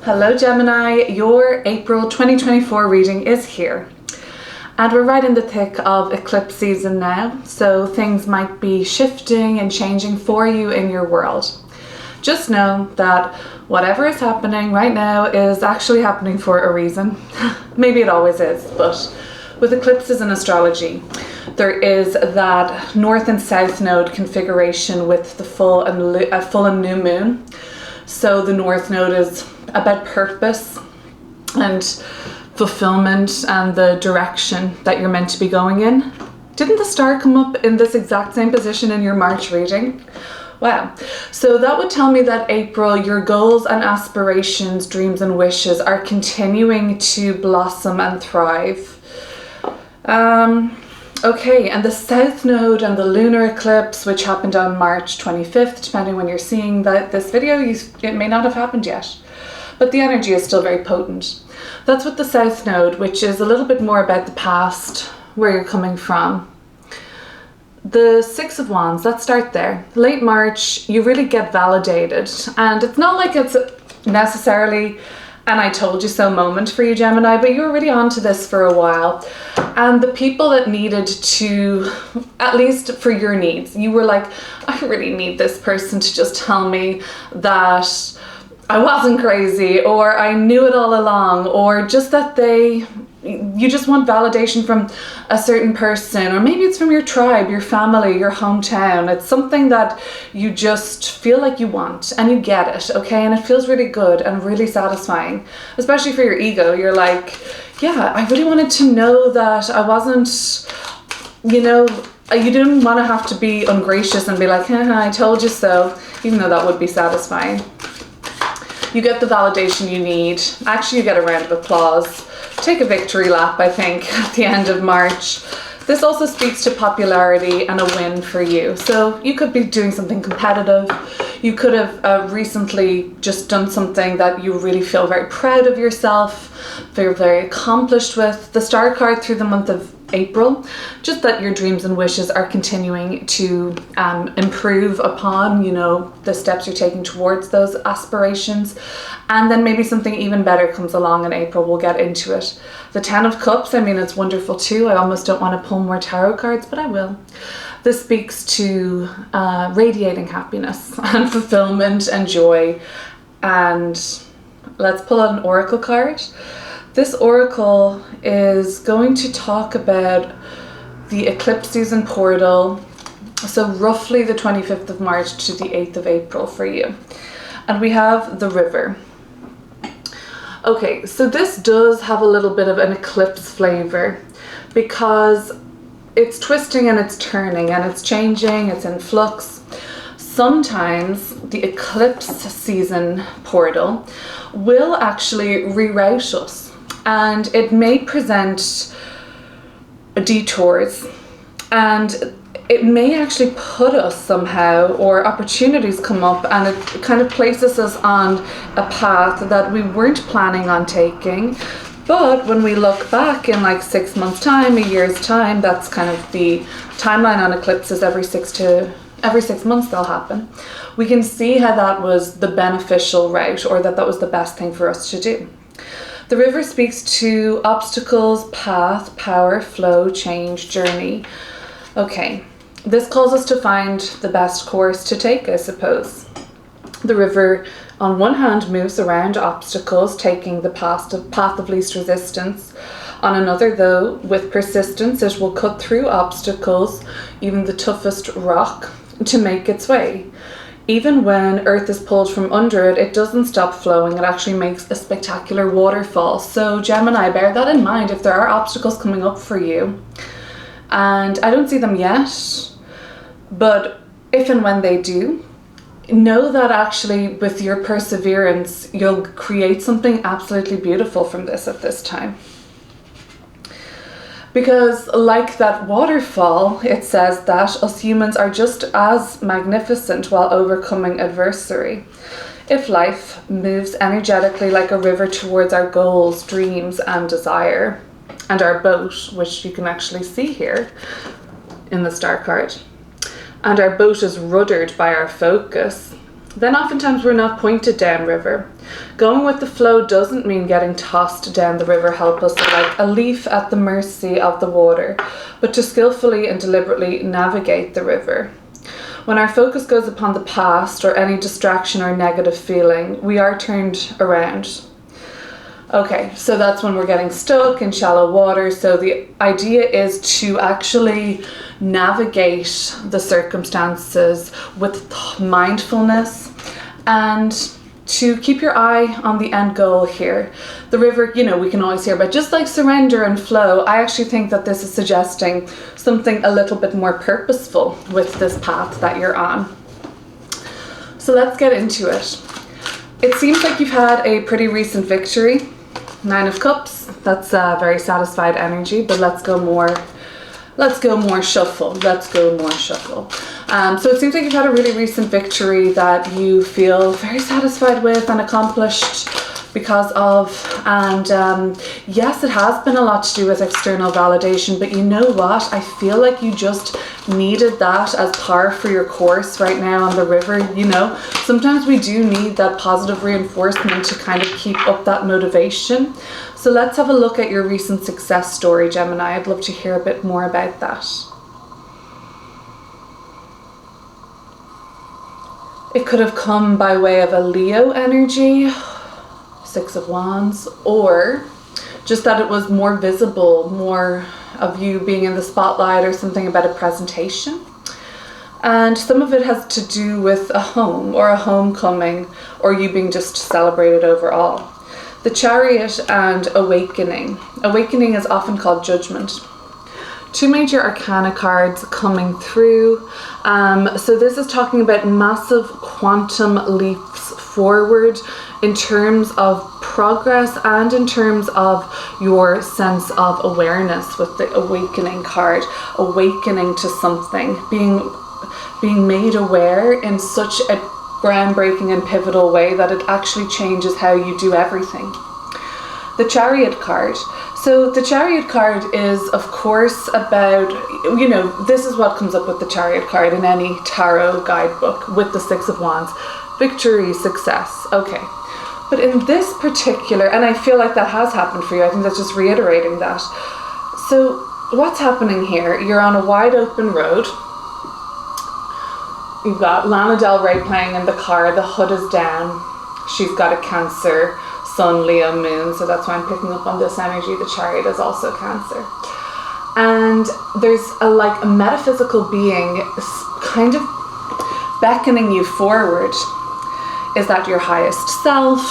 Hello Gemini, your April 2024 reading is here. And we're right in the thick of eclipse season now, so things might be shifting and changing for you in your world. Just know that whatever is happening right now is actually happening for a reason. Maybe it always is, but with eclipses in astrology, there is that north and south node configuration with the full and new moon. So the north node is about purpose and fulfillment and the direction that you're meant to be going in. Didn't the star come up in this exact same position in your March reading? Wow. So that would tell me that April, your goals and aspirations, dreams and wishes are continuing to blossom and thrive. Okay, and the South Node and the lunar eclipse, which happened on March 25th, depending when you're seeing this video, it may not have happened yet, but the energy is still very potent. That's with the South Node, which is a little bit more about the past, where you're coming from. The Six of Wands, let's start there. Late March, you really get validated, and it's not like it's necessarily an I told you so moment for you, Gemini, but you were really onto this for a while. And the people that needed to, at least for your needs, you were like, I really need this person to just tell me that I wasn't crazy, or I knew it all along, or just that you just want validation from a certain person, or maybe it's from your tribe, your family, your hometown. It's something that you just feel like you want and you get it, okay? And it feels really good and really satisfying, especially for your ego. You're like, yeah, I really wanted to know that I wasn't, you didn't want to have to be ungracious and be like, I told you so, even though that would be satisfying. You get the validation you need. Actually, you get a round of applause. Take a victory lap, I think, at the end of March. This also speaks to popularity and a win for you. So you could be doing something competitive. You could have recently just done something that you really feel very proud of yourself, feel very accomplished with. The star card through the month of April, just that your dreams and wishes are continuing to improve upon, the steps you're taking towards those aspirations. And then maybe something even better comes along in April. We'll get into it. The Ten of Cups, it's wonderful too. I almost don't want to pull more tarot cards, but I will. This speaks to radiating happiness and fulfillment and joy. And let's pull out an oracle card. This oracle is going to talk about the eclipse season portal, so roughly the 25th of March to the 8th of April for you. And we have the river. Okay, so this does have a little bit of an eclipse flavor because it's twisting and it's turning and it's changing, it's in flux. Sometimes the eclipse season portal will actually reroute us. And it may present detours, and it may actually put us somehow, or opportunities come up and it kind of places us on a path that we weren't planning on taking. But when we look back in like 6 months time, a year's time, that's kind of the timeline on eclipses, every 6 months they'll happen. We can see how that was the beneficial route, or that was the best thing for us to do. The river speaks to obstacles, path, power, flow, change, journey. Okay, this calls us to find the best course to take, I suppose. The river, on one hand, moves around obstacles, taking the path of least resistance. On another, though, with persistence, it will cut through obstacles, even the toughest rock, to make its way. Even when earth is pulled from under it, it doesn't stop flowing. It actually makes a spectacular waterfall. So Gemini, bear that in mind if there are obstacles coming up for you. And I don't see them yet, but if and when they do, know that actually with your perseverance, you'll create something absolutely beautiful from this at this time. Because like that waterfall, it says that us humans are just as magnificent while overcoming adversity. If life moves energetically like a river towards our goals, dreams, and desire, and our boat, which you can actually see here in the star card, and our boat is ruddered by our focus, then oftentimes we're not pointed downriver. Going with the flow doesn't mean getting tossed down the river helplessly like a leaf at the mercy of the water, but to skillfully and deliberately navigate the river. When our focus goes upon the past or any distraction or negative feeling, we are turned around. Okay, so that's when we're getting stuck in shallow water. So the idea is to actually navigate the circumstances with mindfulness and to keep your eye on the end goal here. The river, you know, we can always hear about just like surrender and flow. I actually think that this is suggesting something a little bit more purposeful with this path that you're on. So let's get into it. It seems like you've had a pretty recent victory. 9 of Cups, that's very satisfied energy, but let's go more shuffle. So it seems like you've had a really recent victory that you feel very satisfied with and accomplished because of, and yes, it has been a lot to do with external validation, but you know what? I feel like you just needed that as par for your course right now on the river. You know, sometimes we do need that positive reinforcement to kind of keep up that motivation. So let's have a look at your recent success story, Gemini. I'd love to hear a bit more about that. It could have come by way of a Leo energy, 6 of Wands, or just that it was more visible, more of you being in the spotlight or something about a presentation. And some of it has to do with a home or a homecoming or you being just celebrated overall. The Chariot and Awakening. Awakening is often called Judgment. 2 major arcana cards coming through. So this is talking about massive quantum leaps forward in terms of progress and in terms of your sense of awareness with the Awakening card. Awakening to something, being made aware in such a groundbreaking and pivotal way that it actually changes how you do everything. The Chariot card. So the Chariot card is, of course, about, you know, this is what comes up with the Chariot card in any tarot guidebook with the 6 of Wands. Victory, success. Okay. But in this particular, and I feel like that has happened for you, I think that's just reiterating that. So what's happening here? You're on a wide open road. You've got Lana Del Rey playing in the car, the hood is down. She's got a Cancer, Sun, Leo, Moon, so that's why I'm picking up on this energy. The Chariot is also Cancer. And there's a metaphysical being kind of beckoning you forward. Is that your highest self?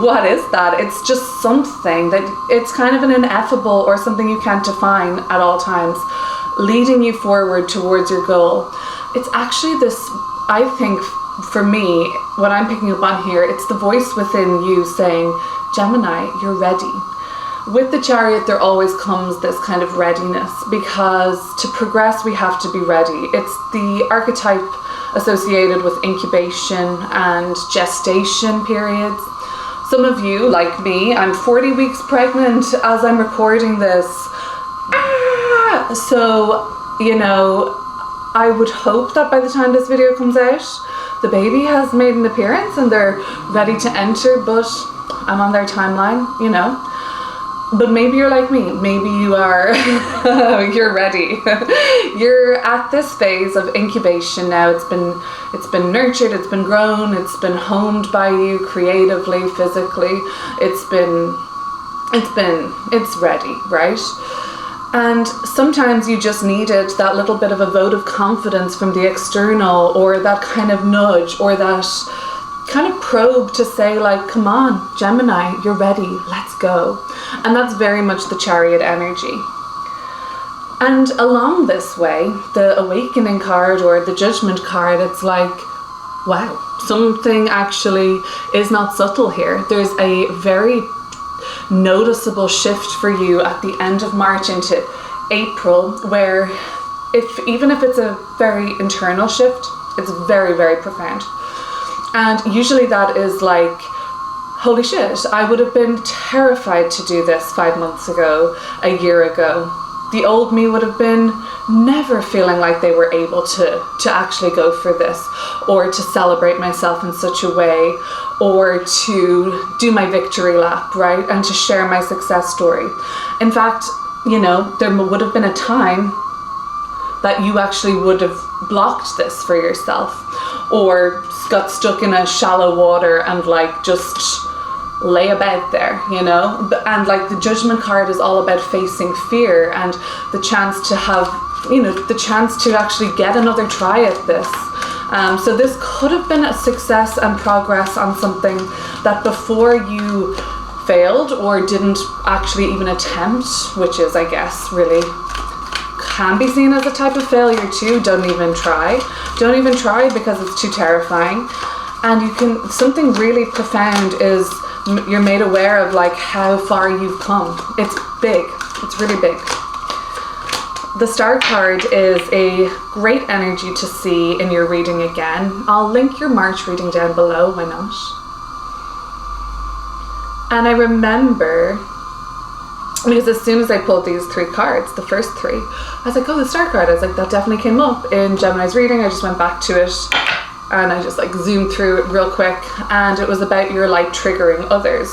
What is that? It's just something that it's kind of an ineffable or something you can't define at all times, leading you forward towards your goal. It's actually this, I think, for me, what I'm picking up on here, it's the voice within you saying, Gemini, you're ready. With the Chariot, there always comes this kind of readiness because to progress, we have to be ready. It's the archetype associated with incubation and gestation periods. Some of you, like me, I'm 40 weeks pregnant as I'm recording this. So, you know, I would hope that by the time this video comes out, the baby has made an appearance and they're ready to enter, but I'm on their timeline, you know. But maybe you're like me, maybe you are, you're ready. You're at this phase of incubation now. It's been nurtured, it's been grown, it's been homed by you creatively, physically. It's ready, right? And sometimes you just needed that little bit of a vote of confidence from the external, or that kind of nudge, or that kind of probe to say like, come on, Gemini, you're ready, let's go. And that's very much the Chariot energy. And along this way, the Awakening card or the Judgment card, it's like, wow, something actually is not subtle here. There's a very noticeable shift for you at the end of March into April, where even if it's a very internal shift, it's very, very profound. And usually that is like, holy shit, I would have been terrified to do this 5 months ago, a year ago. The old me would have been never feeling like they were able to actually go for this, or to celebrate myself in such a way, or to do my victory lap, right? And to share my success story. In fact, you know, there would have been a time that you actually would have blocked this for yourself, or got stuck in a shallow water and like just lay about there, you know. And like the Judgment card is all about facing fear and the chance to have, you know, the chance to actually get another try at this. So this could have been a success and progress on something that before you failed or didn't actually even attempt, which is, I guess, really can be seen as a type of failure too. Don't even try because it's too terrifying. And you can, something really profound is you're made aware of like how far you've come. It's big, it's really big. The Star card is a great energy to see in your reading again. I'll link your March reading down below, why not? And I remember, because as soon as I pulled these three cards, the first three, I was like, oh, the Star card. I was like, that definitely came up in Gemini's reading. I just went back to it and I just like zoomed through it real quick, and it was about your light triggering others.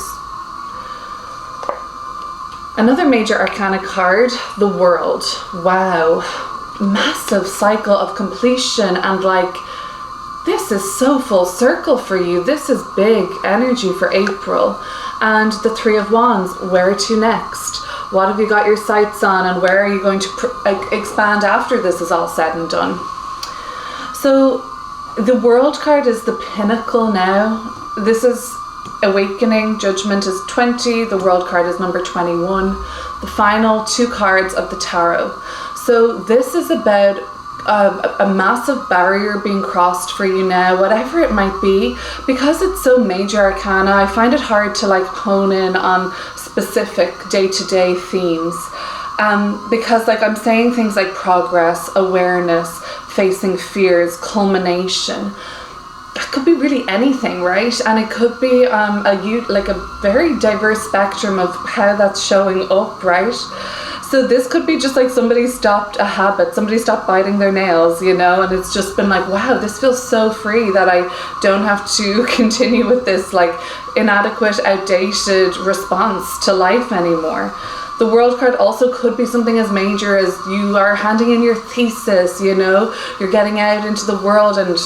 Another major arcana card, the World. Wow, massive cycle of completion, and like, this is so full circle for you. This is big energy for April. And the Three of Wands, where to next? What have you got your sights on, and where are you going to expand after this is all said and done? So the World card is the pinnacle now. This is awakening. Judgment is 20. The World card is number 21. The final two cards of the tarot. So this is about a massive barrier being crossed for you now, whatever it might be. Because it's so major arcana, I find it hard to like hone in on specific day-to-day themes. Because like I'm saying things like progress, awareness, facing fears, culmination. That could be really anything, right? And it could be a very diverse spectrum of how that's showing up, right? So this could be just like somebody stopped a habit, somebody stopped biting their nails, you know, and it's just been like, wow, this feels so free that I don't have to continue with this like inadequate, outdated response to life anymore. The World card also could be something as major as you are handing in your thesis, you know, you're getting out into the world and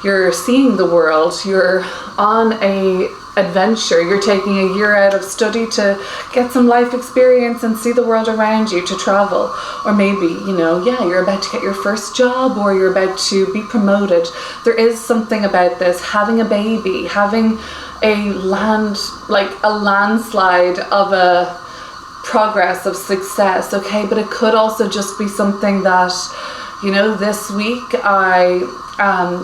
you're seeing the world, you're on a adventure, you're taking a year out of study to get some life experience and see the world around you, to travel. Or maybe, you know, yeah, you're about to get your first job, or you're about to be promoted. There is something about this, having a baby, having a landslide of a progress, of success, okay? But it could also just be something that, you know, this week I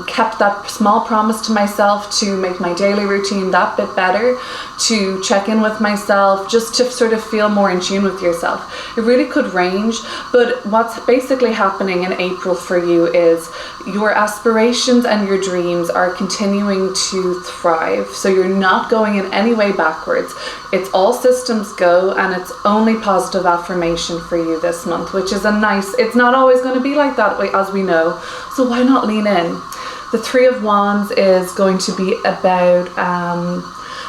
kept that small promise to myself to make my daily routine that bit better, to check in with myself, just to sort of feel more in tune with yourself. It really could range, but what's basically happening in April for you is your aspirations and your dreams are continuing to thrive. So you're not going in any way backwards. It's all systems go, and it's only positive affirmation for you this month, which is a nice, it's not always going to be like that, as we know. So why not lean in? The Three of Wands is going to be about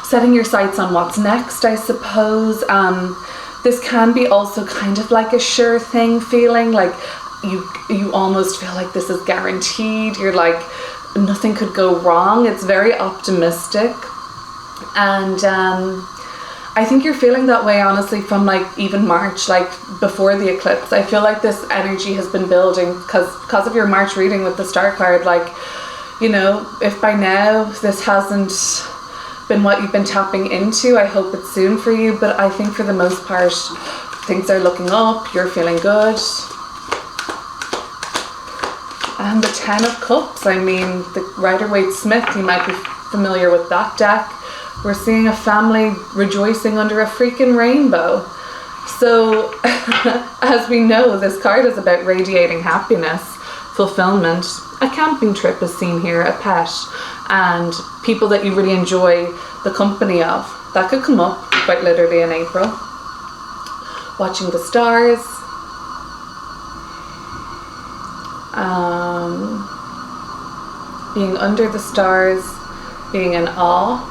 setting your sights on what's next, I suppose. This can be also kind of like a sure thing feeling, like you almost feel like this is guaranteed. You're like, nothing could go wrong. It's very optimistic. And I think you're feeling that way, honestly, from like even March, like before the eclipse. I feel like this energy has been building because of your March reading with the Star card. Like, you know, if by now this hasn't been what you've been tapping into, I hope it's soon for you. But I think for the most part, things are looking up. You're feeling good. And the Ten of Cups. I mean, the Rider-Waite-Smith, you might be familiar with that deck. We're seeing a family rejoicing under a freaking rainbow. So, as we know, this card is about radiating happiness, fulfillment. A camping trip is seen here, a pet, and people that you really enjoy the company of. That could come up quite literally in April. Watching the stars. being under the stars, being in awe.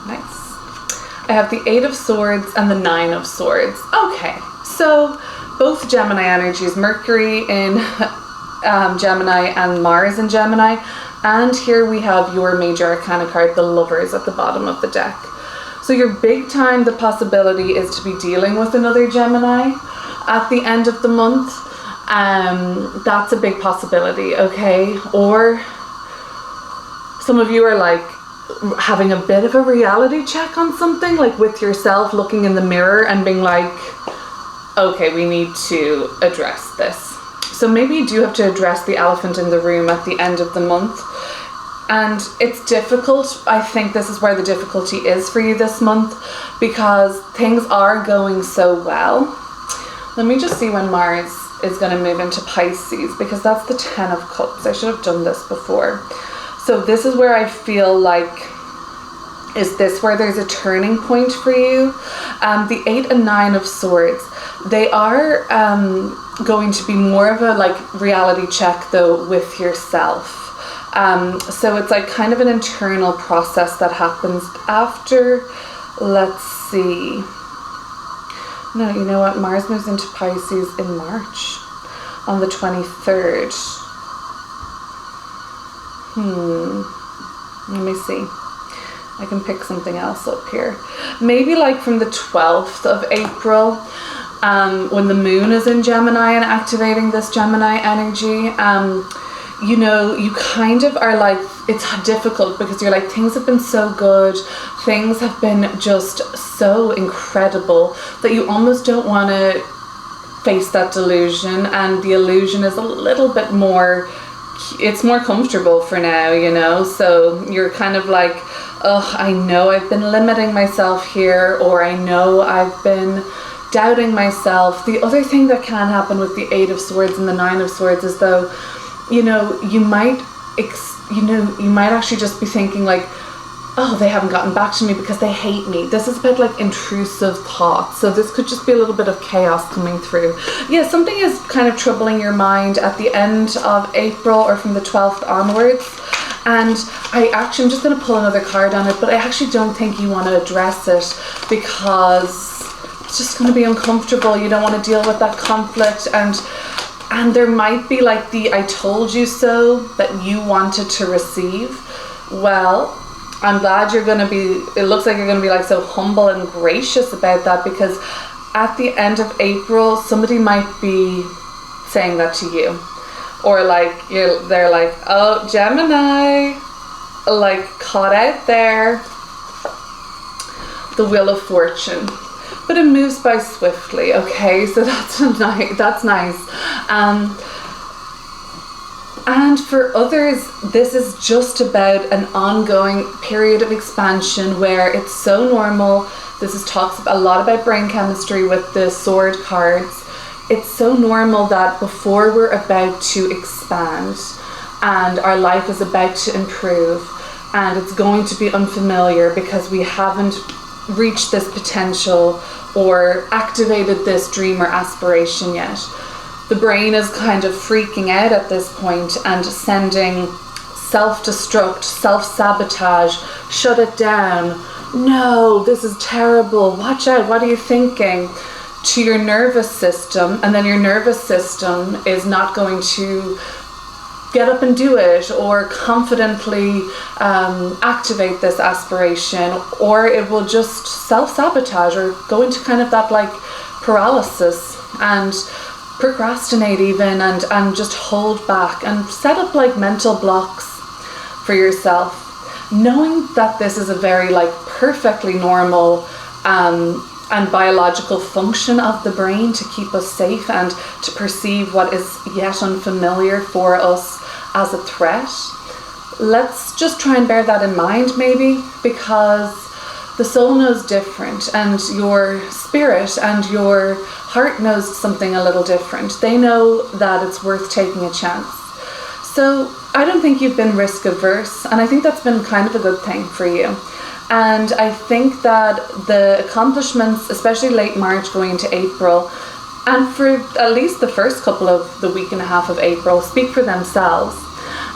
Nice. I have the 8 of Swords and the 9 of Swords. Okay, so both Gemini energies, Mercury in Gemini and Mars in Gemini. And here we have your major arcana card, the Lovers, at the bottom of the deck. So your big time, the possibility is to be dealing with another Gemini at the end of the month. That's a big possibility, okay? Or some of you are like having a bit of a reality check on something, like with yourself, looking in the mirror and being like, okay, we need to address this. So maybe you do have to address the elephant in the room at the end of the month. And it's difficult. I think this is where the difficulty is for you this month, because things are going so well. Let me just see when Mars is going to move into Pisces, because that's the 10 of Cups. I should have done this before. So this is where I feel like, is this where there's a turning point for you? The 8 and 9 of Swords, they are going to be more of a like reality check though with yourself. So it's like kind of an internal process that happens after, let's see. No, you know what? Mars moves into Pisces in March on the 23rd. Let me see. I can pick something else up here. Maybe like from the 12th of April, when the moon is in Gemini and activating this Gemini energy, you know, you kind of are like, it's difficult because you're like, things have been so good, things have been just so incredible that you almost don't want to face that delusion, and the illusion is a little bit more, it's more comfortable for now, you know, so you're kind of like, oh, I know I've been limiting myself here, or I know I've been doubting myself. The other thing that can happen with the 8 of Swords and the 9 of Swords is though, you know, you might actually just be thinking like, oh, they haven't gotten back to me because they hate me. This is about like intrusive thoughts. So this could just be a little bit of chaos coming through. Yeah, something is kind of troubling your mind at the end of April or from the 12th onwards. And I'm just going to pull another card on it, but I actually don't think you want to address it because it's just going to be uncomfortable. You don't want to deal with that conflict, and there might be like the I told you so that you wanted to receive. Well, I'm glad you're going to be, it looks like you're going to be like so humble and gracious about that, because at the end of April, somebody might be saying that to you. Or like, they're like, oh, Gemini, like caught out there. The Wheel of Fortune. But it moves by swiftly, okay? So that's nice. And for others, this is just about an ongoing period of expansion where it's so normal. Talks a lot about brain chemistry with the sword cards. It's so normal that before we're about to expand and our life is about to improve, and it's going to be unfamiliar because we haven't reached this potential or activated this dream or aspiration yet. The brain is kind of freaking out at this point and sending self-destruct, self-sabotage, shut it down, no, this is terrible, watch out, what are you thinking, to your nervous system, and then your nervous system is not going to get up and do it or confidently activate this aspiration, or it will just self-sabotage or go into kind of that like paralysis and procrastinate even, and just hold back and set up like mental blocks for yourself, knowing that this is a very like perfectly normal and biological function of the brain to keep us safe and to perceive what is yet unfamiliar for us as a threat. Let's just try and bear that in mind maybe, because the soul knows different, and your spirit and your heart knows something a little different. They know that it's worth taking a chance. So I don't think you've been risk averse, and I think that's been kind of a good thing for you. And I think that the accomplishments, especially late March going into April, And for at least the first couple of the week and a half of April, speak for themselves.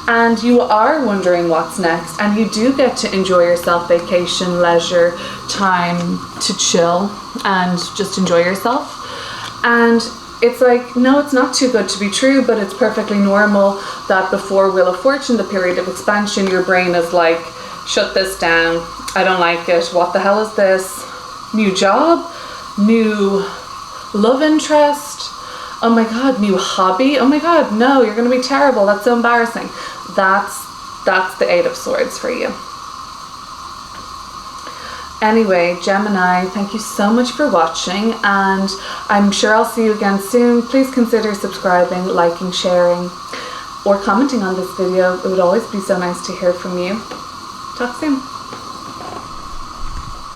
And you are wondering what's next, and you do get to enjoy yourself, vacation, leisure, time to chill and just enjoy yourself. And it's like, no, it's not too good to be true, but it's perfectly normal that before Wheel of Fortune, the period of expansion, your brain is like, shut this down, I don't like it, what the hell is this? New job? New love interest? Oh my god, new hobby? Oh my god, no, you're gonna be terrible, that's so embarrassing. That's the Eight of Swords for you. Anyway, Gemini, thank you so much for watching, and I'm sure I'll see you again soon. Please consider subscribing, liking, sharing, or commenting on this video. It would always be so nice to hear from you. Talk soon.